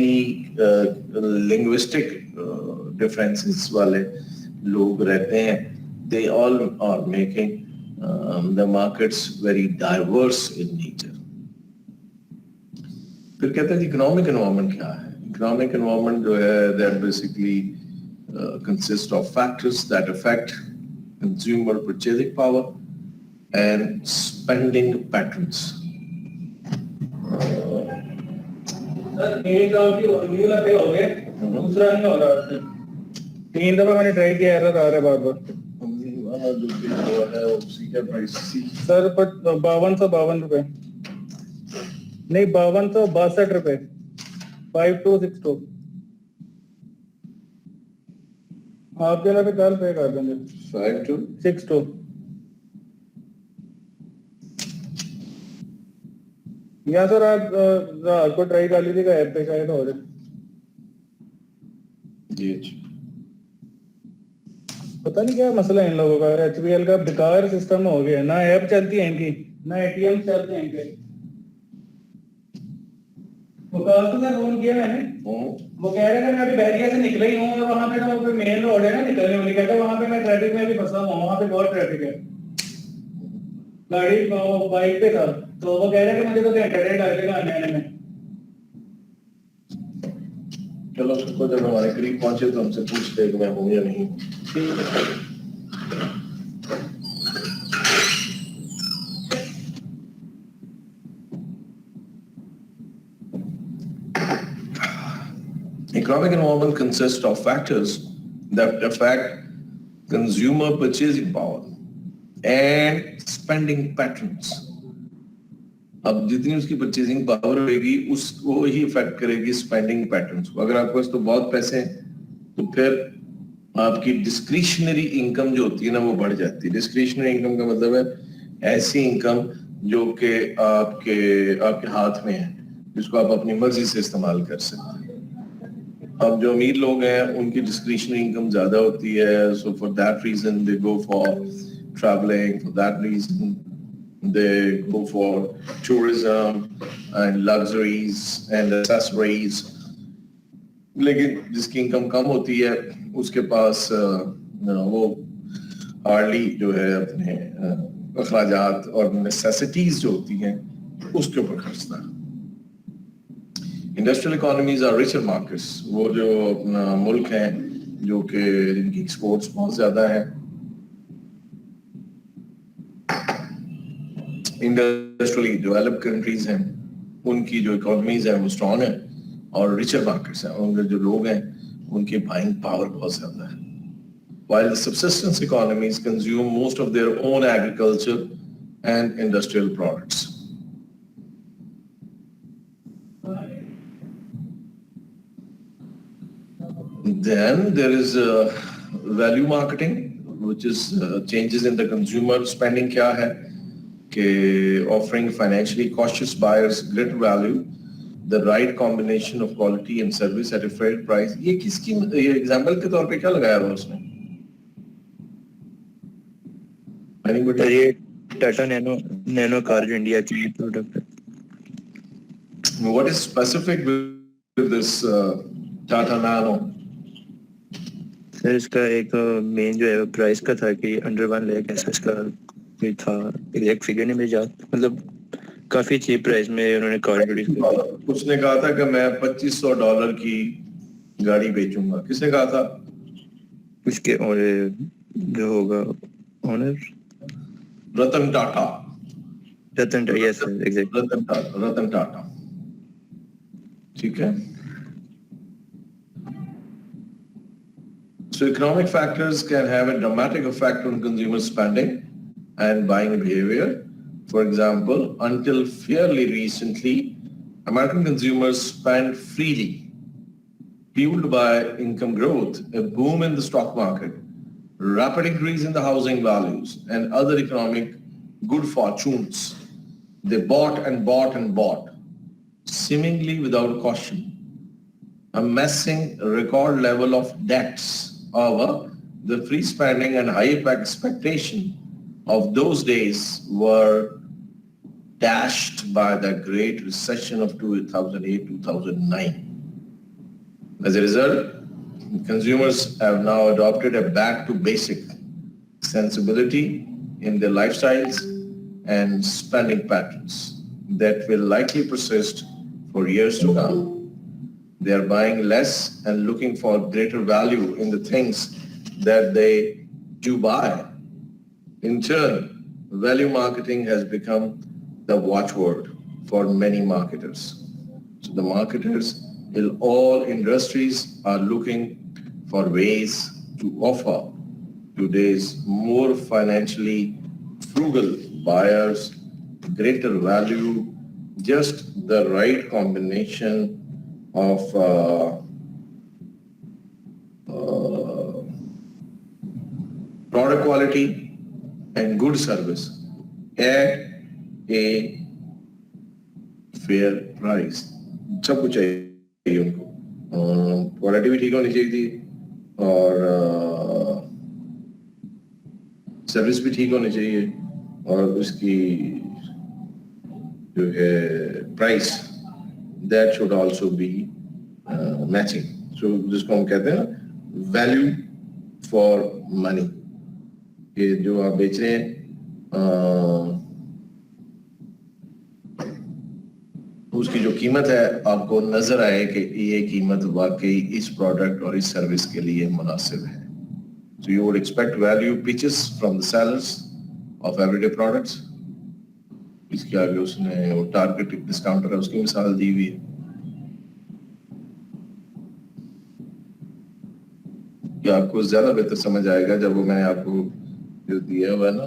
लिंग्विस्टिक डिफरेंसेस वाले लोग रहते हैं। They all are making the markets very diverse in nature. फिर कहते हैं इकोनॉमिक एनवायरनमेंट क्या है? इकोनॉमिक एनवायरनमेंट जो है that basically consist of factors that affect consumer purchasing power and spending patterns. Sir एक राउंड की न्यू लगे हो गए, दूसरा नहीं हो रहा। 3 दफा मैंने ट्राई किया, एरर आ रहा है बार बार। जो बिल है उसी का प्राइस सर 5252 रुपए, नहीं 5262 रुपए, 5262। आपके लिए भी कल पे कर देंगे 5262। या सर आप आपको ट्राई कर लीजिएगा ऐप पे, शायद हो जाए। जी पता नहीं क्या मसला है इन लोगों का, HBL का बेकार सिस्टम हो गया, ना ऐप चलती है इनकी, ना ATM चलते हैं इनके। वो कल तो सर फोन किया मैंने, वो कह रहे थे मैं अभी बैरिया से निकला ही हूँ और वहाँ पे तो मेन रोड है ना निकलने वाली, कहता वहाँ पे मैं ट्रैफिक में भी फंसा हूँ, वहाँ पे बहुत ट्रैफिक है। गाड़ी बाइक पे था, तो वो कह रहे थे मुझे तो घंटा डेढ़ लगेगा आने में। चलो सबको जब हमारे करीब पहुंचे तो हमसे पूछ ले कि मैं हूँ या नहीं। Economic environment consists of factors that affect consumer purchasing power and spending patterns. अब जितनी उसकी परचेजिंग पावर होगी उसको ही इफेक्ट करेगी स्पेंडिंग पैटर्न्स को। अगर आपके पास तो बहुत पैसे हैं तो फिर आपकी डिस्क्रिशनरी इनकम जो होती है ना वो बढ़ जाती है। डिस्क्रिशनरी इनकम का मतलब है ऐसी इनकम जो कि आपके हाथ में है, जिसको आप अपनी मर्जी से इस्तेमाल कर सकते हैं। अब जो अमीर लोग हैं उनकी डिस्क्रिशनरी इनकम ज्यादा होती है, so for that reason they go for travelling, for that reason they go for tourism and luxuries and accessories. लेकिन जिसकी इनकम कम होती है उसके पास वो हार्डली जो है अपने अखराजात और नेसेसिटीज जो होती हैं उसके ऊपर खर्चता है। Industrial economies are richer markets, वो जो मुल्क हैं जो कि जिनकी एक्सपोर्ट्स बहुत ज्यादा है, इंडस्ट्रियली डेवलप्ड कंट्रीज हैं, उनकी जो इकोनॉमीज हैं वो स्ट्रॉन्ग है और रिचर मार्केट्स हैं, उनके जो लोग हैं उनकी बाइंग पावर बहुत ज्यादा है। While the subsistence economies consume most of their own agriculture and industrial products. Then there is value marketing, which is changes in the consumer spending क्या है कि offering financially cautious buyers greater value, the right combination of quality and service at a fair price. ये example के तौर पे क्या लगाया हुआ उसने? सर ये टाटा नैनो कार जो इंडिया की प्रोडक्ट है। What is specific with this Tata Nano? Sir इसका एक मेन जो है प्राइस का था कि अंडर 1 लाख ऐसा इसका कोई था, एग्जैक्ट फिगर नहीं मेरे याद, मतलब काफी चीप प्राइस में उन्होंने कार प्रोड्यूस की। उसने कहा था कि मैं $2500 की गाड़ी बेचूंगा। किसने कहा था? उसके और जो होगा owner Ratan Tata. Yes sir exact Ratan Tata, ठीक है। So economic factors can have a dramatic effect on consumer spending and buying behavior. For example, until fairly recently, American consumers spent freely, fueled by income growth, a boom in the stock market, rapid increase in the housing values, and other economic good fortunes. They bought and bought and bought, seemingly without caution, amassing a record level of debts. However, the free spending and high expectation of those days were dashed by the Great Recession of 2008-2009. As a result, consumers have now adopted a back to basic sensibility in their lifestyles and spending patterns that will likely persist for years to come. They are buying less and looking for greater value in the things that they do buy. In turn, value marketing has become the watchword for many marketers. So the marketers in all industries are looking for ways to offer today's more financially frugal buyers greater value, just the right combination of product quality and good service at a fair price. सब कुछ चाहिए उनको, quality भी ठीक होनी चाहिए थी और सर्विस भी ठीक होनी चाहिए और उसकी जो है price that should also be matching. So जिसको हम कहते हैं ना value for money. ये जो आप बेच रहे हैं उसकी जो कीमत है आपको नजर आए कि ये कीमत वाकई इस प्रोडक्ट और इस सर्विस के लिए मुनासिब है. So you would expect value pitches from the sellers of everyday products. इसके आगे उसने वो टारगेट डिस्काउंटर है उसकी मिसाल दी हुई है कि आपको ज्यादा बेहतर समझ आएगा जब वो मैंने आपको जो दिया हुआ है ना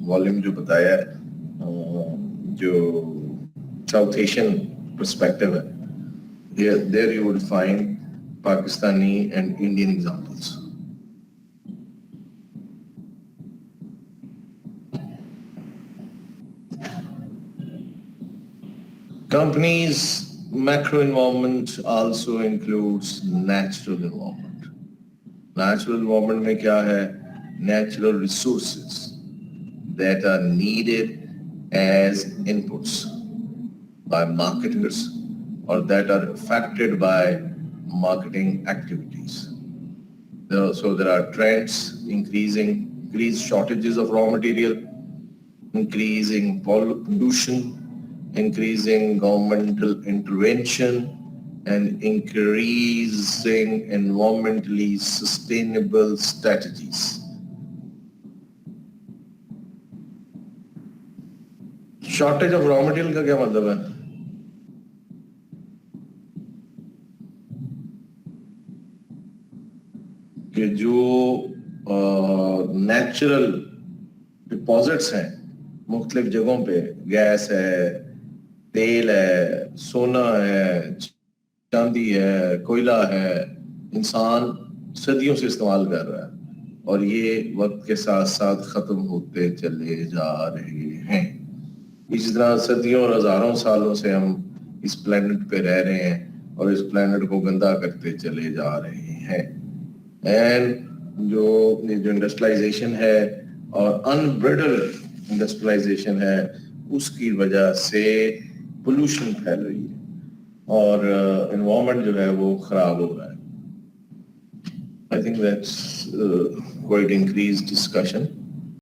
वॉल्यूम जो बताया है जो साउथ एशियन पर्सपेक्टिव है, there you would find Pakistani and Indian examples. Companies' macro environment also includes natural environment. Natural environment में क्या है? Natural resources that are needed as inputs by marketers or that are affected by marketing activities. So there are trends, increased shortages of raw material, increasing pollution, increasing governmental intervention, and increasing environmentally sustainable strategies. Shortage of raw material का क्या मतलब है? कि जो natural deposits हैं मुख्तलिफ जगहों पे, गैस है, तेल है, सोना है, चांदी है, कोयला है, इंसान सदियों से इस्तेमाल कर रहा है और ये वक्त के साथ साथ खत्म होते चले जा रहे हैं। इस तरह सदियों और हजारों सालों से हम इस प्लेनेट पे रह रहे हैं और इस प्लेनेट को गंदा करते चले जा रहे हैं। एंड जो इंडस्ट्रियलाइजेशन है और अनब्रिडल्ड इंडस्ट्रियलाइजेशन है, उसकी वजह से पोल्यूशन फैल रही है और एनवायरनमेंट जो है वो खराब हो रहा है। I think that's quite increased discussion.